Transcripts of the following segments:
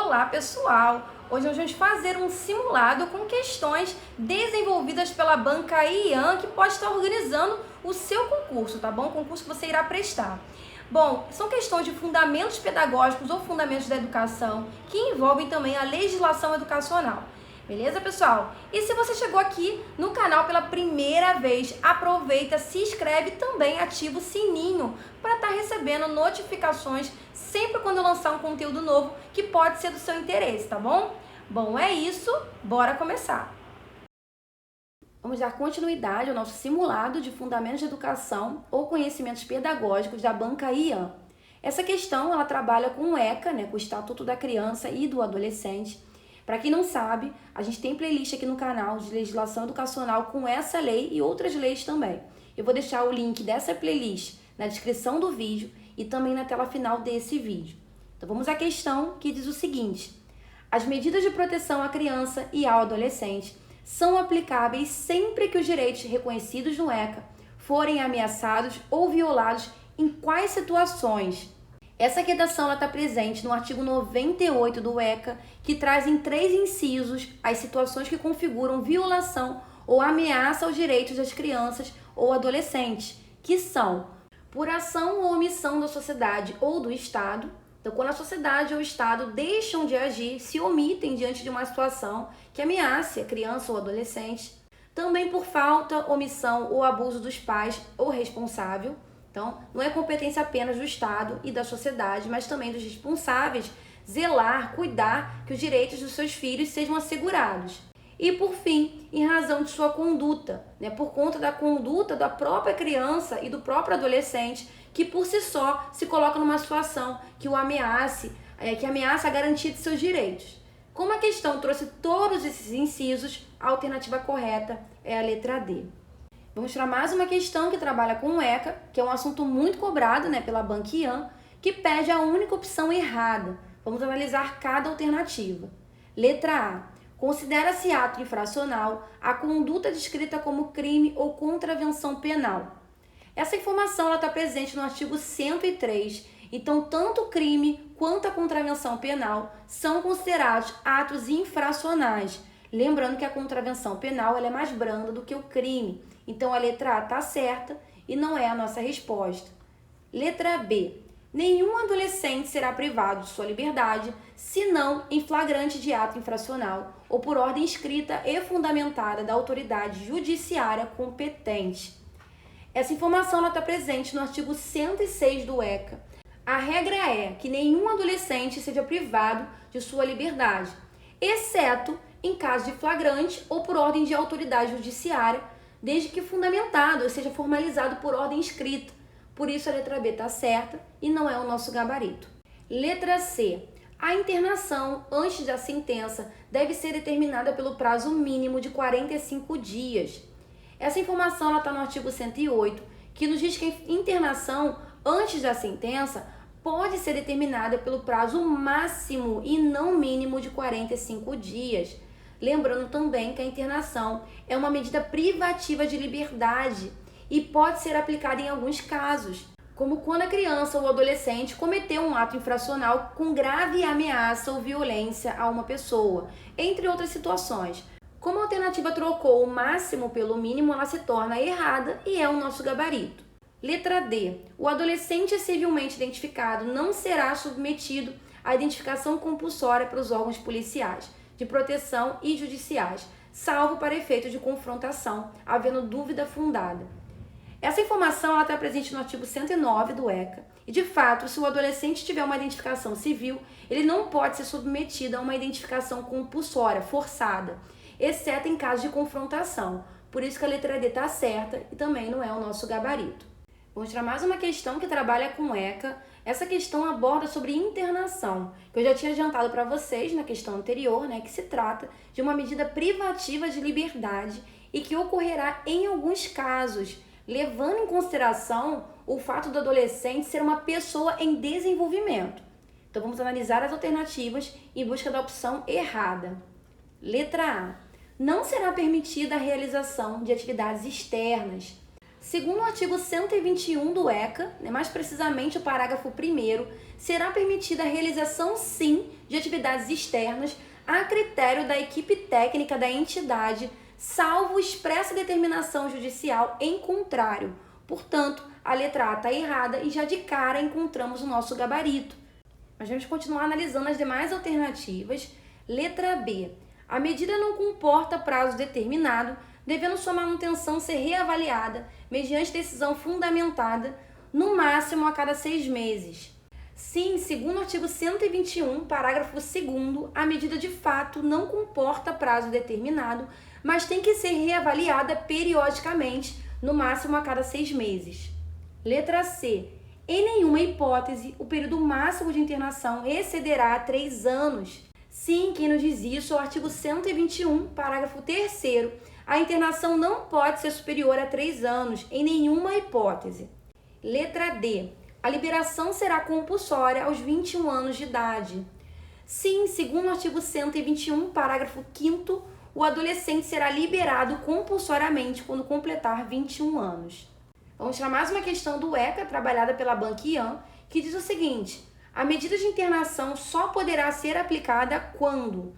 Olá pessoal! Hoje nós vamos fazer um simulado com questões desenvolvidas pela banca IAN que pode estar organizando o seu concurso, tá bom? O concurso que você irá prestar. Bom, são questões de fundamentos pedagógicos ou fundamentos da educação que envolvem também a legislação educacional. Beleza, pessoal? E se você chegou aqui no canal pela primeira vez, aproveita, se inscreve e também ativa o sininho para estar recebendo notificações sempre quando eu lançar um conteúdo novo que pode ser do seu interesse, tá bom? Bom, é isso, bora começar! Vamos dar continuidade ao nosso simulado de fundamentos de educação ou conhecimentos pedagógicos da banca IAN. Essa questão, ela trabalha com o ECA, com o Estatuto da Criança e do Adolescente. Para quem não sabe, a gente tem playlist aqui no canal de legislação educacional com essa lei e outras leis também. Eu vou deixar o link dessa playlist na descrição do vídeo e também na tela final desse vídeo. Então vamos à questão que diz o seguinte: as medidas de proteção à criança e ao adolescente são aplicáveis sempre que os direitos reconhecidos no ECA forem ameaçados ou violados em quais situações? Essa redação está presente no artigo 98 do ECA, que traz em 3 incisos as situações que configuram violação ou ameaça aos direitos das crianças ou adolescentes, que são por ação ou omissão da sociedade ou do Estado. Então, quando a sociedade ou o Estado deixam de agir, se omitem diante de uma situação que ameace a criança ou adolescente. Também por falta, omissão ou abuso dos pais ou responsável. Então, não é competência apenas do Estado e da sociedade, mas também dos responsáveis zelar, cuidar que os direitos dos seus filhos sejam assegurados. E, por fim, em razão de sua conduta, por conta da conduta da própria criança e do próprio adolescente, que por si só se coloca numa situação que o ameace, que ameaça a garantia de seus direitos. Como a questão trouxe todos esses incisos, a alternativa correta é a letra D. Vou mostrar mais uma questão que trabalha com o ECA, que é um assunto muito cobrado pela banca IAN, que pede a única opção errada. Vamos analisar cada alternativa. Letra A. Considera-se ato infracional a conduta descrita como crime ou contravenção penal. Essa informação está presente no artigo 103, então tanto o crime quanto a contravenção penal são considerados atos infracionais. Lembrando que a contravenção penal ela é mais branda do que o crime. Então a letra A está certa e não é a nossa resposta. Letra B. Nenhum adolescente será privado de sua liberdade, senão em flagrante de ato infracional ou por ordem escrita e fundamentada da autoridade judiciária competente. Essa informação está presente no artigo 106 do ECA. A regra é que nenhum adolescente seja privado de sua liberdade, exceto em caso de flagrante ou por ordem de autoridade judiciária, desde que fundamentado ou seja formalizado por ordem escrita. Por isso a letra B está certa e não é o nosso gabarito. Letra C. A internação antes da sentença deve ser determinada pelo prazo mínimo de 45 dias. Essa informação está no artigo 108, que nos diz que a internação antes da sentença pode ser determinada pelo prazo máximo e não mínimo de 45 dias. Lembrando também que a internação é uma medida privativa de liberdade e pode ser aplicada em alguns casos, como quando a criança ou adolescente cometeu um ato infracional com grave ameaça ou violência a uma pessoa, entre outras situações. Como a alternativa trocou o máximo pelo mínimo, ela se torna errada e é o nosso gabarito. Letra D. O adolescente civilmente identificado não será submetido à identificação compulsória pelos órgãos policiais, de proteção e judiciais, salvo para efeito de confrontação, havendo dúvida fundada. Essa informação está presente no artigo 109 do ECA e, de fato, se o adolescente tiver uma identificação civil, ele não pode ser submetido a uma identificação compulsória, forçada, exceto em caso de confrontação. Por isso que a letra D está certa e também não é o nosso gabarito. Vou mostrar mais uma questão que trabalha com ECA. Essa questão aborda sobre internação, que eu já tinha adiantado para vocês na questão anterior, que se trata de uma medida privativa de liberdade e que ocorrerá em alguns casos, levando em consideração o fato do adolescente ser uma pessoa em desenvolvimento. Então vamos analisar as alternativas em busca da opção errada. Letra A. Não será permitida a realização de atividades externas, Segundo o artigo 121 do ECA, mais precisamente o parágrafo 1º, será permitida a realização, sim, de atividades externas a critério da equipe técnica da entidade, salvo expressa determinação judicial em contrário. Portanto, a letra A está errada e já de cara encontramos o nosso gabarito. Mas vamos continuar analisando as demais alternativas. Letra B. A medida não comporta prazo determinado, devendo sua manutenção ser reavaliada mediante decisão fundamentada, no máximo a cada 6 meses. Sim, segundo o artigo 121, parágrafo 2º, a medida de fato não comporta prazo determinado, mas tem que ser reavaliada periodicamente, no máximo a cada 6 meses. Letra C. Em nenhuma hipótese, o período máximo de internação excederá 3 anos. Sim, quem nos diz isso é o artigo 121, parágrafo 3º. A internação não pode ser superior a 3 anos, em nenhuma hipótese. Letra D. A liberação será compulsória aos 21 anos de idade. Sim, segundo o artigo 121, parágrafo 5º, o adolescente será liberado compulsoriamente quando completar 21 anos. Vamos tirar mais uma questão do ECA, trabalhada pela Bank-Yan, que diz o seguinte: a medida de internação só poderá ser aplicada quando?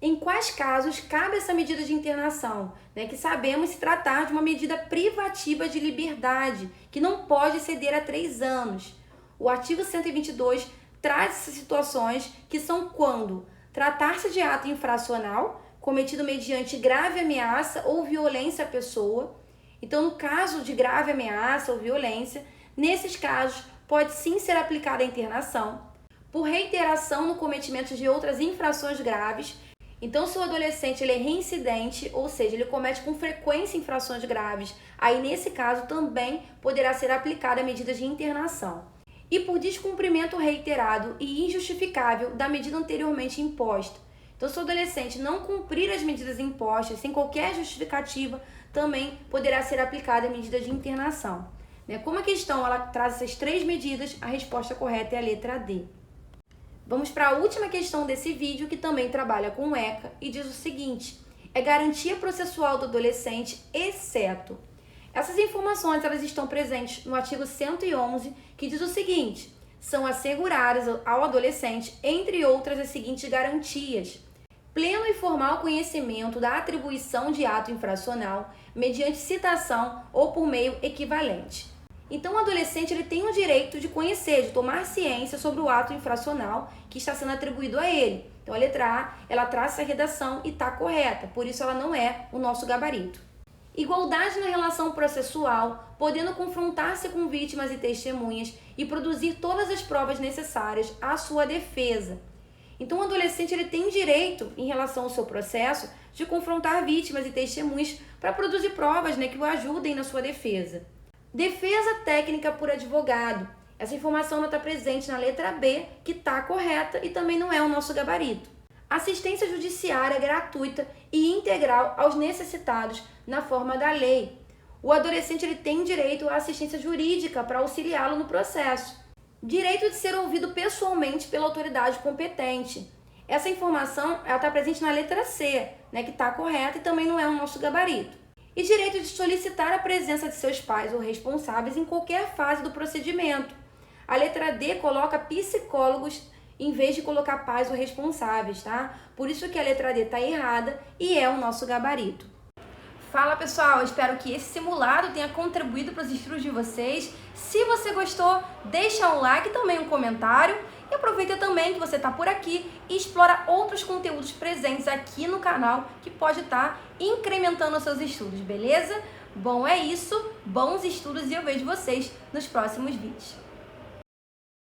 Em quais casos cabe essa medida de internação? Que sabemos se tratar de uma medida privativa de liberdade, que não pode ceder a 3 anos. O artigo 122 traz essas situações, que são quando tratar-se de ato infracional, cometido mediante grave ameaça ou violência à pessoa. Então, no caso de grave ameaça ou violência, nesses casos pode sim ser aplicada a internação. Por reiteração no cometimento de outras infrações graves. Então, se o adolescente ele é reincidente, ou seja, ele comete com frequência infrações graves, aí nesse caso também poderá ser aplicada a medida de internação. E por descumprimento reiterado e injustificável da medida anteriormente imposta. Então, se o adolescente não cumprir as medidas impostas sem qualquer justificativa, também poderá ser aplicada a medida de internação. Como a questão ela traz essas 3 medidas, a resposta correta é a letra D. Vamos para a última questão desse vídeo, que também trabalha com o ECA, e diz o seguinte: é garantia processual do adolescente, exceto. Essas informações elas estão presentes no artigo 111, que diz o seguinte: são asseguradas ao adolescente, entre outras, as seguintes garantias: pleno e formal conhecimento da atribuição de ato infracional, mediante citação ou por meio equivalente. Então, o adolescente ele tem o direito de conhecer, de tomar ciência sobre o ato infracional que está sendo atribuído a ele. Então, a letra A, ela traz essa redação e está correta, por isso ela não é o nosso gabarito. Igualdade na relação processual, podendo confrontar-se com vítimas e testemunhas e produzir todas as provas necessárias à sua defesa. Então, o adolescente ele tem direito, em relação ao seu processo, de confrontar vítimas e testemunhas para produzir provas que o ajudem na sua defesa. Defesa técnica por advogado. Essa informação não está presente na letra B, que está correta e também não é o nosso gabarito. Assistência judiciária gratuita e integral aos necessitados na forma da lei. O adolescente ele tem direito à assistência jurídica para auxiliá-lo no processo. Direito de ser ouvido pessoalmente pela autoridade competente. Essa informação está presente na letra C, que está correta e também não é o nosso gabarito. E direito de solicitar a presença de seus pais ou responsáveis em qualquer fase do procedimento. A letra D coloca psicólogos em vez de colocar pais ou responsáveis, tá? Por isso que a letra D está errada e é o nosso gabarito. Fala pessoal, espero que esse simulado tenha contribuído para os estudos de vocês. Se você gostou, deixa um like e também um comentário. E aproveita também que você está por aqui e explora outros conteúdos presentes aqui no canal que pode estar incrementando os seus estudos, beleza? Bom, é isso. Bons estudos e eu vejo vocês nos próximos vídeos.